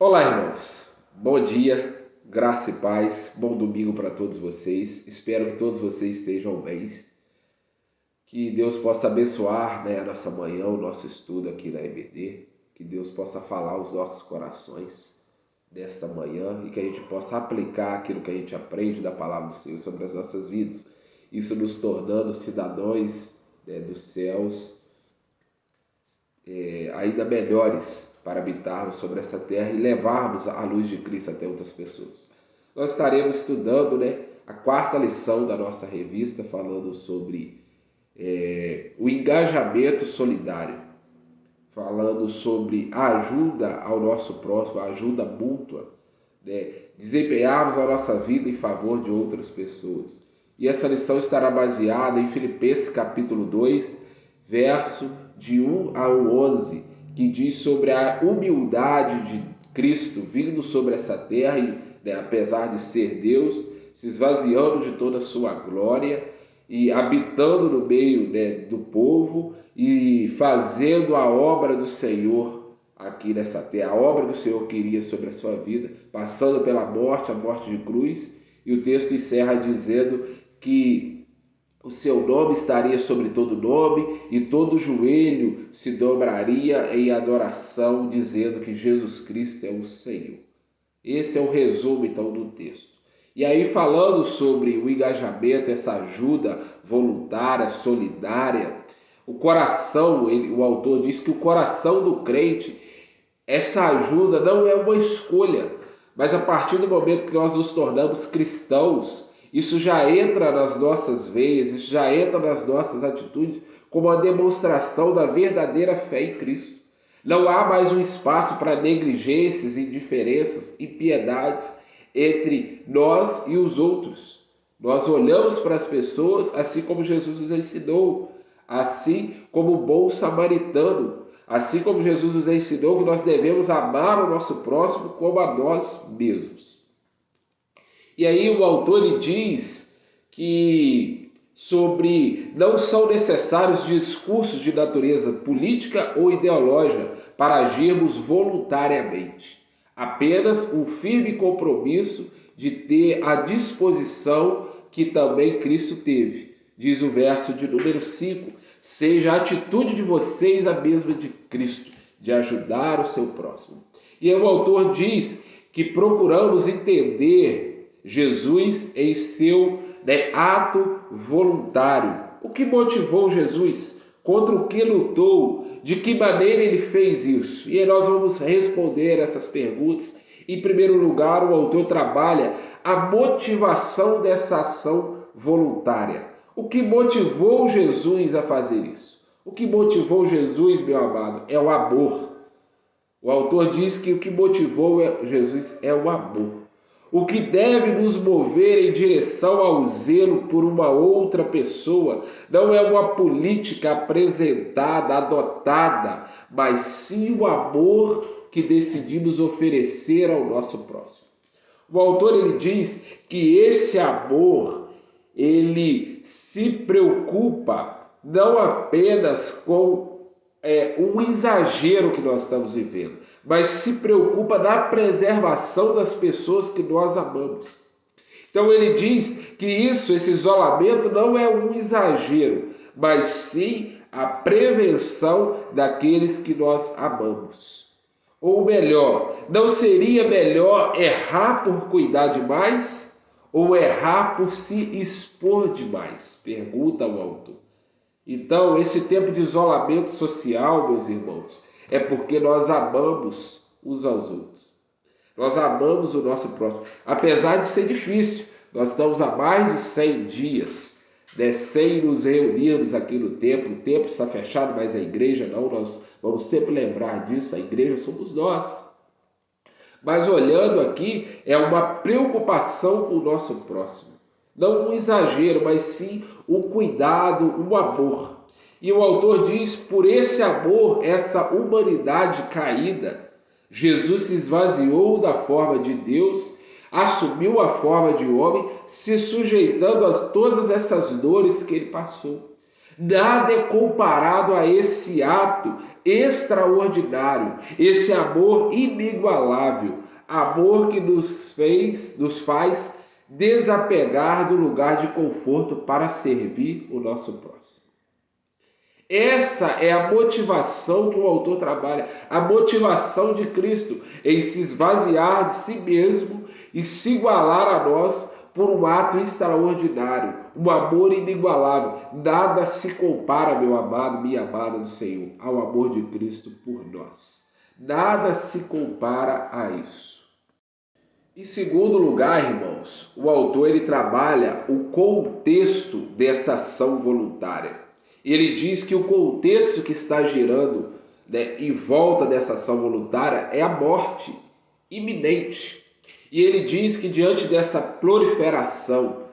Olá, irmãos. Bom dia, graça e paz. Bom domingo para todos vocês. Espero que todos vocês estejam bem. Que Deus possa abençoar, a nossa manhã, o nosso estudo aqui na EBD. Que Deus possa falar aos nossos corações nesta manhã e que a gente possa aplicar aquilo que a gente aprende da palavra do Senhor sobre as nossas vidas. Isso nos tornando cidadãos, dos céus, ainda melhores para habitarmos sobre essa terra e levarmos a luz de Cristo até outras pessoas. Nós estaremos estudando a quarta lição da nossa revista, falando sobre o engajamento solidário, falando sobre a ajuda ao nosso próximo, a ajuda mútua, desempenharmos a nossa vida em favor de outras pessoas. E essa lição estará baseada em Filipenses capítulo 2, verso de 1 ao 11, que diz sobre a humildade de Cristo vindo sobre essa terra, e, apesar de ser Deus, se esvaziando de toda a sua glória e habitando no meio do povo e fazendo a obra do Senhor aqui nessa terra, a obra que o Senhor queria sobre a sua vida, passando pela morte, a morte de cruz. E o texto encerra dizendo que o seu nome estaria sobre todo nome e todo joelho se dobraria em adoração, dizendo que Jesus Cristo é o Senhor. Esse é o resumo, então, do texto. E aí, falando sobre o engajamento, essa ajuda voluntária, solidária, o coração, o autor diz que o coração do crente, essa ajuda não é uma escolha, mas a partir do momento que nós nos tornamos cristãos, isso já entra nas nossas veias, isso já entra nas nossas atitudes como uma demonstração da verdadeira fé em Cristo. Não há mais um espaço para negligências, indiferenças, impiedades entre nós e os outros. Nós olhamos para as pessoas assim como Jesus nos ensinou, assim como o bom samaritano, assim como Jesus nos ensinou que nós devemos amar o nosso próximo como a nós mesmos. E aí o autor ele diz que não são necessários discursos de natureza política ou ideológica para agirmos voluntariamente. Apenas um firme compromisso de ter a disposição que também Cristo teve. Diz o verso de número 5, seja a atitude de vocês a mesma de Cristo, de ajudar o seu próximo. E aí o autor diz que procuramos entender Jesus em seu ato voluntário. O que motivou Jesus? Contra o que lutou? De que maneira ele fez isso? E aí nós vamos responder essas perguntas. Em primeiro lugar, o autor trabalha a motivação dessa ação voluntária. O que motivou Jesus a fazer isso? O que motivou Jesus, meu amado, é o amor. O autor diz que o que motivou Jesus é o amor. O que deve nos mover em direção ao zelo por uma outra pessoa não é uma política apresentada, adotada, mas sim o amor que decidimos oferecer ao nosso próximo. O autor ele diz que esse amor ele se preocupa não apenas com um exagero que nós estamos vivendo, mas se preocupa na preservação das pessoas que nós amamos. Então ele diz que esse isolamento não é um exagero, mas sim a prevenção daqueles que nós amamos. Ou melhor, não seria melhor errar por cuidar demais ou errar por se expor demais? Pergunta o autor. Então, esse tempo de isolamento social, meus irmãos, é porque nós amamos uns aos outros. Nós amamos o nosso próximo. Apesar de ser difícil, nós estamos há mais de 100 dias, sem nos reunirmos aqui no templo. O templo está fechado, mas a igreja não. Nós vamos sempre lembrar disso. A igreja somos nós. Mas olhando aqui, é uma preocupação com o nosso próximo. Não um exagero, mas sim um cuidado, um amor. E o autor diz, por esse amor, essa humanidade caída, Jesus se esvaziou da forma de Deus, assumiu a forma de homem, se sujeitando a todas essas dores que ele passou. Nada é comparado a esse ato extraordinário, esse amor inigualável, amor que nos faz desapegar do lugar de conforto para servir o nosso próximo. Essa é a motivação que o autor trabalha, a motivação de Cristo em se esvaziar de si mesmo e se igualar a nós por um ato extraordinário, um amor inigualável. Nada se compara, meu amado, minha amada do Senhor, ao amor de Cristo por nós. Nada se compara a isso. Em segundo lugar, irmãos, o autor ele trabalha o contexto dessa ação voluntária. Ele diz que o contexto que está girando, em volta dessa ação voluntária é a morte iminente. E ele diz que diante dessa proliferação,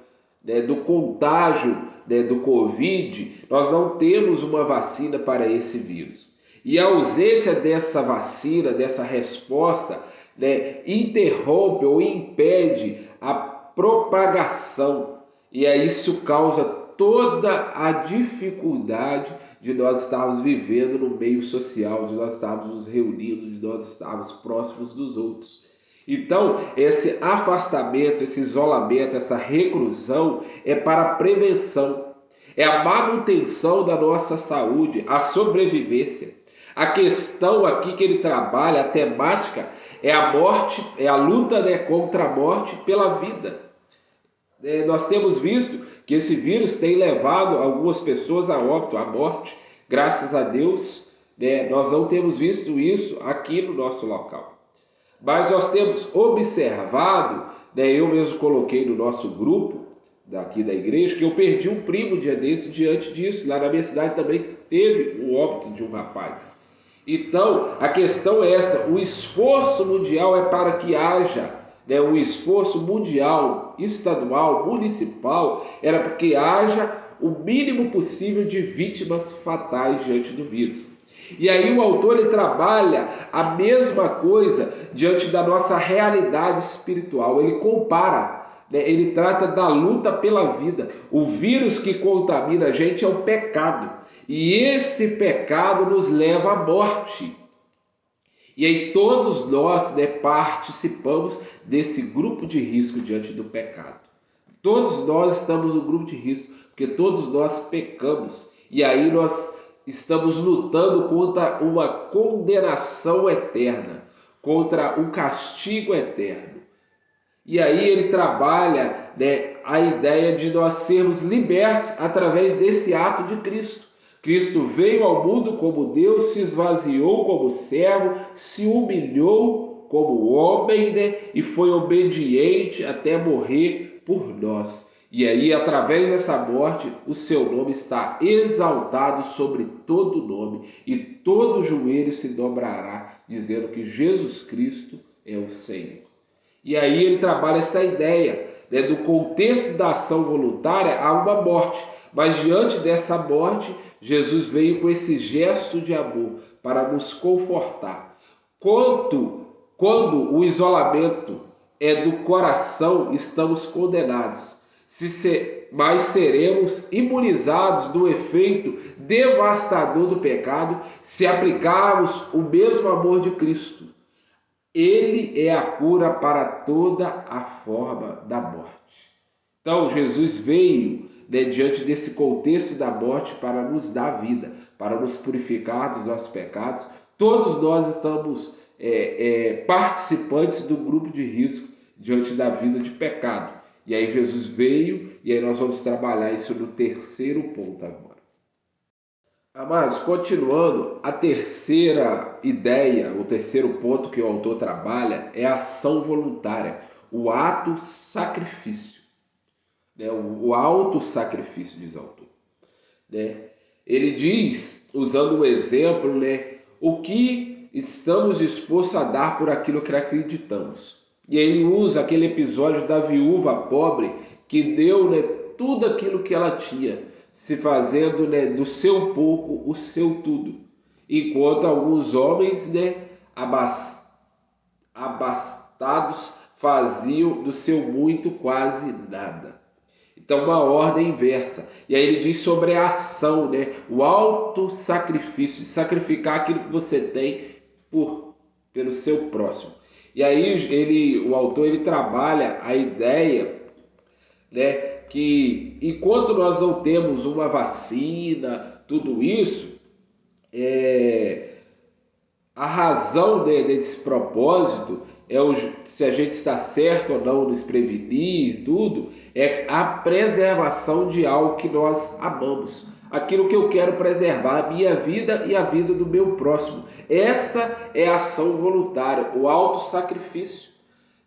do contágio, do Covid, nós não temos uma vacina para esse vírus. E a ausência dessa vacina, dessa resposta, interrompe ou impede a propagação. E aí isso causa toda a dificuldade de nós estarmos vivendo no meio social, de nós estarmos nos reunindo, de nós estarmos próximos dos outros. Então, esse afastamento, esse isolamento, essa reclusão é para a prevenção, é a manutenção da nossa saúde, a sobrevivência. A questão aqui que ele trabalha, a temática, é a morte, é a luta contra a morte pela vida. Nós temos visto que esse vírus tem levado algumas pessoas a óbito, à morte. Graças a Deus, nós não temos visto isso aqui no nosso local. Mas nós temos observado, eu mesmo coloquei no nosso grupo daqui da igreja, que eu perdi um primo dia desse diante disso. Lá na minha cidade também teve o óbito de um rapaz. Então, a questão é essa, o esforço mundial é para que haja, um esforço mundial, estadual, municipal, era para que haja o mínimo possível de vítimas fatais diante do vírus. E aí o autor ele trabalha a mesma coisa diante da nossa realidade espiritual. Ele compara, ele trata da luta pela vida. O vírus que contamina a gente é o pecado. E esse pecado nos leva à morte. E aí todos nós participamos desse grupo de risco diante do pecado. Todos nós estamos no grupo de risco, porque todos nós pecamos. E aí nós estamos lutando contra uma condenação eterna, contra um castigo eterno. E aí ele trabalha a ideia de nós sermos libertos através desse ato de Cristo. Cristo veio ao mundo como Deus, se esvaziou como servo, se humilhou como homem, e foi obediente até morrer por nós. E aí, através dessa morte, o seu nome está exaltado sobre todo nome, e todo joelho se dobrará, dizendo que Jesus Cristo é o Senhor. E aí ele trabalha essa ideia, do contexto da ação voluntária há uma morte, mas diante dessa morte, Jesus veio com esse gesto de amor para nos confortar. Quando o isolamento é do coração, estamos condenados. Mas seremos imunizados do efeito devastador do pecado se aplicarmos o mesmo amor de Cristo. Ele é a cura para toda a forma da morte. Então, Jesus veio diante desse contexto da morte para nos dar vida, para nos purificar dos nossos pecados. Todos nós estamos participantes do grupo de risco diante da vida de pecado. E aí Jesus veio, e aí nós vamos trabalhar isso no terceiro ponto agora. Amados, continuando, a terceira ideia, o terceiro ponto que o autor trabalha é a ação voluntária, o ato sacrifício, o auto-sacrifício, diz o autor. Ele diz, usando o exemplo, o que estamos dispostos a dar por aquilo que acreditamos. E aí ele usa aquele episódio da viúva pobre que deu tudo aquilo que ela tinha, se fazendo do seu pouco o seu tudo. Enquanto alguns homens abastados faziam do seu muito quase nada. Então, uma ordem inversa. E aí ele diz sobre a ação, né? O auto-sacrifício, sacrificar aquilo que você tem pelo seu próximo. E aí o autor ele trabalha a ideia, né, que enquanto nós não temos uma vacina, tudo isso, a razão desse propósito se a gente está certo ou não nos prevenir, tudo, é a preservação de algo que nós amamos. Aquilo que eu quero preservar, a minha vida e a vida do meu próximo. Essa é a ação voluntária, o autossacrifício.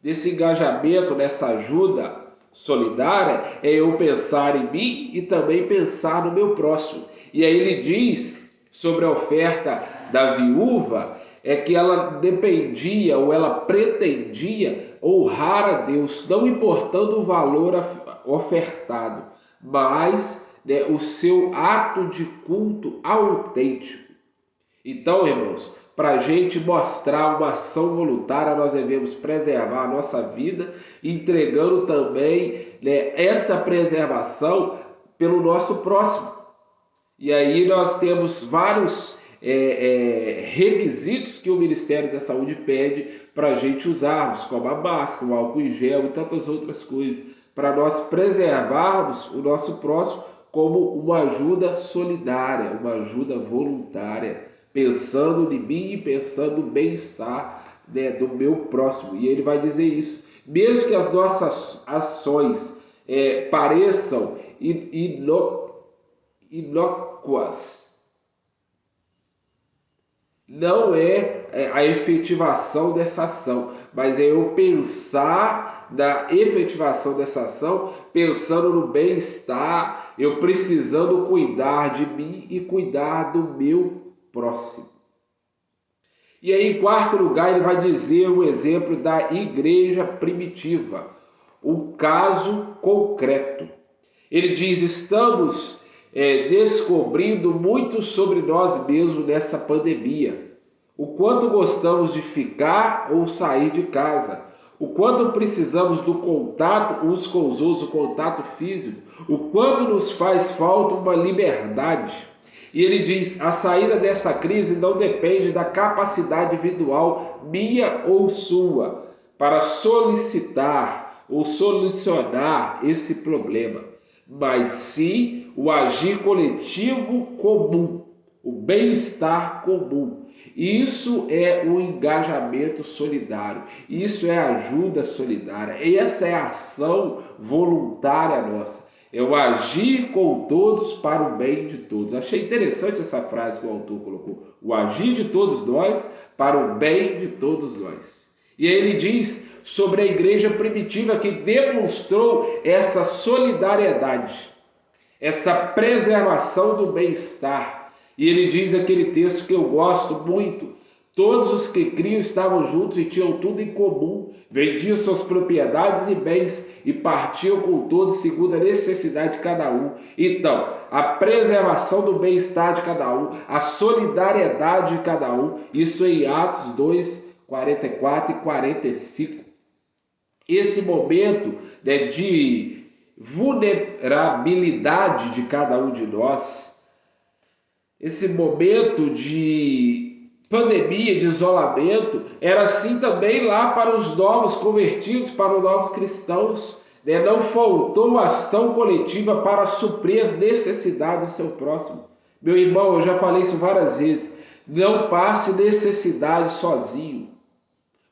Desse engajamento, nessa ajuda solidária, é eu pensar em mim e também pensar no meu próximo. E aí ele diz sobre a oferta da viúva, é que ela dependia ou ela pretendia honrar a Deus, não importando o valor ofertado, mas, né, o seu ato de culto autêntico. Então, irmãos, para a gente mostrar uma ação voluntária, nós devemos preservar a nossa vida, entregando também, né, essa preservação pelo nosso próximo. E aí nós temos vários requisitos que o Ministério da Saúde pede para a gente usarmos, como a máscara, o álcool em gel e tantas outras coisas, para nós preservarmos o nosso próximo como uma ajuda solidária, uma ajuda voluntária, pensando em mim e pensando no bem-estar, né, do meu próximo. E ele vai dizer isso. Mesmo que as nossas ações pareçam inócuas, não é a efetivação dessa ação, mas é eu pensar na efetivação dessa ação, pensando no bem-estar, eu precisando cuidar de mim e cuidar do meu próximo. E aí, em quarto lugar, ele vai dizer um exemplo da igreja primitiva, um caso concreto. Ele diz: estamos descobrindo muito sobre nós mesmos nessa pandemia. O quanto gostamos de ficar ou sair de casa. O quanto precisamos do contato uns com os outros, o contato físico. O quanto nos faz falta uma liberdade. E ele diz: a saída dessa crise não depende da capacidade individual minha ou sua para solicitar ou solucionar esse problema, mas sim o agir coletivo comum, o bem-estar comum. Isso é o engajamento solidário, isso é a ajuda solidária, essa é a ação voluntária nossa, é o agir com todos para o bem de todos. Achei interessante essa frase que o autor colocou, o agir de todos nós para o bem de todos nós. E aí ele diz sobre a igreja primitiva que demonstrou essa solidariedade, essa preservação do bem-estar. E ele diz aquele texto que eu gosto muito: todos os que criam estavam juntos e tinham tudo em comum, vendiam suas propriedades e bens e partiam com todos segundo a necessidade de cada um. Então, a preservação do bem-estar de cada um, a solidariedade de cada um, isso em Atos 2, 44 e 45. Esse momento, né, de vulnerabilidade de cada um de nós, esse momento de pandemia, de isolamento, era assim também lá para os novos convertidos, para os novos cristãos, né? Não faltou ação coletiva para suprir as necessidades do seu próximo. Meu irmão, eu já falei isso várias vezes, não passe necessidade sozinho.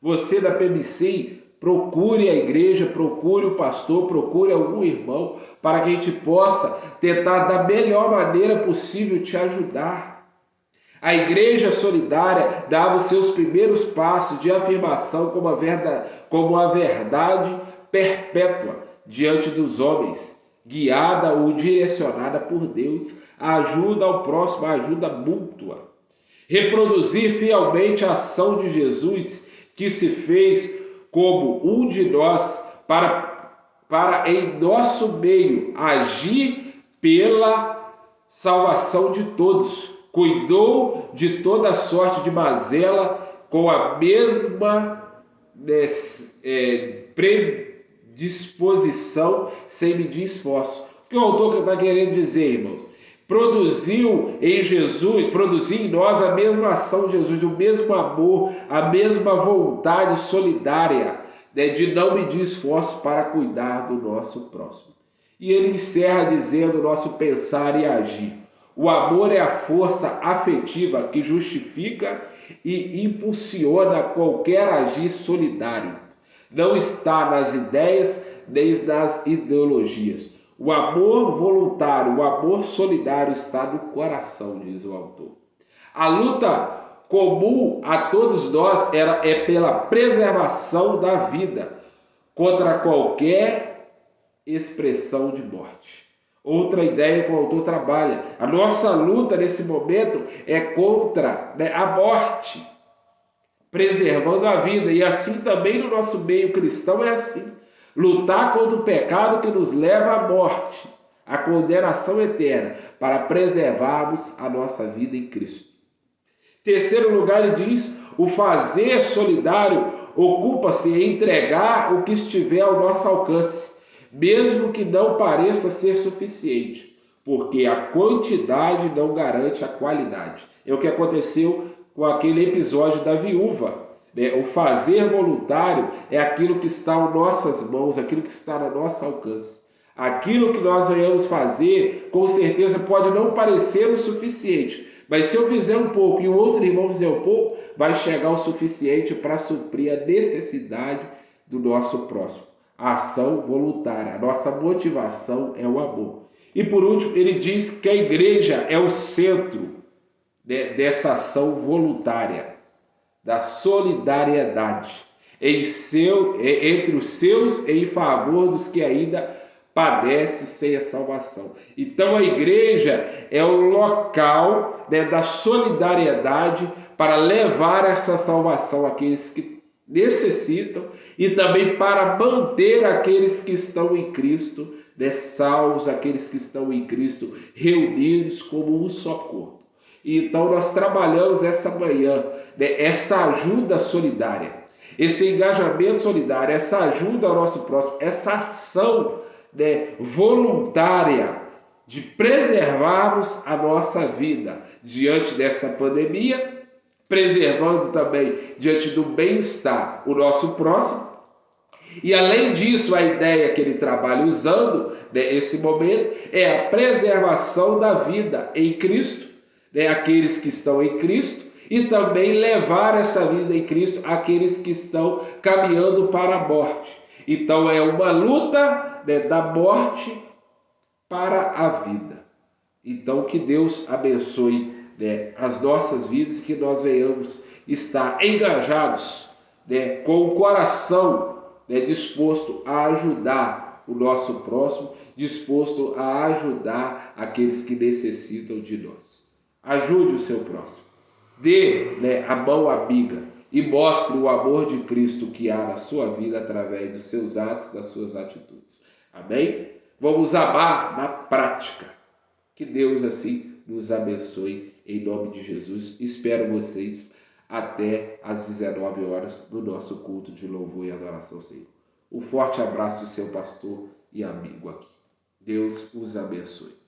Você da PMC, procure a igreja, procure o pastor, procure algum irmão, para que a gente possa tentar da melhor maneira possível te ajudar. A igreja solidária dava os seus primeiros passos de afirmação como a verdade perpétua diante dos homens, guiada ou direcionada por Deus, a ajuda ao próximo, a ajuda mútua. Reproduzir fielmente a ação de Jesus, que se fez como um de nós, para em nosso meio agir pela salvação de todos. Cuidou de toda sorte de mazela com a mesma disposição sem medir esforço. O que o autor está querendo dizer, irmãos? Produziu em Jesus, produziu em nós a mesma ação de Jesus, o mesmo amor, a mesma vontade solidária, né, de não medir esforço para cuidar do nosso próximo. E ele encerra dizendo nosso pensar e agir. O amor é a força afetiva que justifica e impulsiona qualquer agir solidário. Não está nas ideias nem nas ideologias. O amor voluntário, o amor solidário está no coração, diz o autor. A luta comum a todos nós é pela preservação da vida contra qualquer expressão de morte. Outra ideia que o autor trabalha. A nossa luta nesse momento é contra, né, a morte, preservando a vida. E assim também no nosso meio cristão é assim. Lutar contra o pecado que nos leva à morte, à condenação eterna, para preservarmos a nossa vida em Cristo. Terceiro lugar, ele diz, o fazer solidário ocupa-se em entregar o que estiver ao nosso alcance, mesmo que não pareça ser suficiente, porque a quantidade não garante a qualidade. É o que aconteceu com aquele episódio da viúva. O fazer voluntário é aquilo que está em nossas mãos, aquilo que está no nosso alcance. Aquilo que nós venhamos fazer, com certeza pode não parecer o suficiente, mas se eu fizer um pouco e o outro irmão fizer um pouco, vai chegar o suficiente para suprir a necessidade do nosso próximo. A ação voluntária, a nossa motivação é o amor. E por último, ele diz que a igreja é o centro dessa ação voluntária, da solidariedade entre os seus e em favor dos que ainda padecem sem a salvação. Então a igreja é o local, né, da solidariedade para levar essa salvação àqueles que necessitam e também para manter aqueles que estão em Cristo, né, salvos, aqueles que estão em Cristo reunidos como um só corpo. Então nós trabalhamos essa manhã, né, essa ajuda solidária, esse engajamento solidário, essa ajuda ao nosso próximo, essa ação, né, voluntária de preservarmos a nossa vida diante dessa pandemia, preservando também diante do bem-estar o nosso próximo. E além disso, a ideia que ele trabalha usando, né, esse momento é a preservação da vida em Cristo, né, aqueles que estão em Cristo, e também levar essa vida em Cristo àqueles que estão caminhando para a morte. Então é uma luta, né, da morte para a vida. Então que Deus abençoe, né, as nossas vidas, que nós venhamos estar engajados, né, com o coração, né, disposto a ajudar o nosso próximo, disposto a ajudar aqueles que necessitam de nós. Ajude o seu próximo. Dê, né, a mão amiga e mostre o amor de Cristo que há na sua vida através dos seus atos, das suas atitudes. Amém? Vamos amar na prática. Que Deus assim nos abençoe em nome de Jesus. Espero vocês até às 19 horas no nosso culto de louvor e adoração ao Senhor. Um forte abraço do seu pastor e amigo aqui. Deus os abençoe.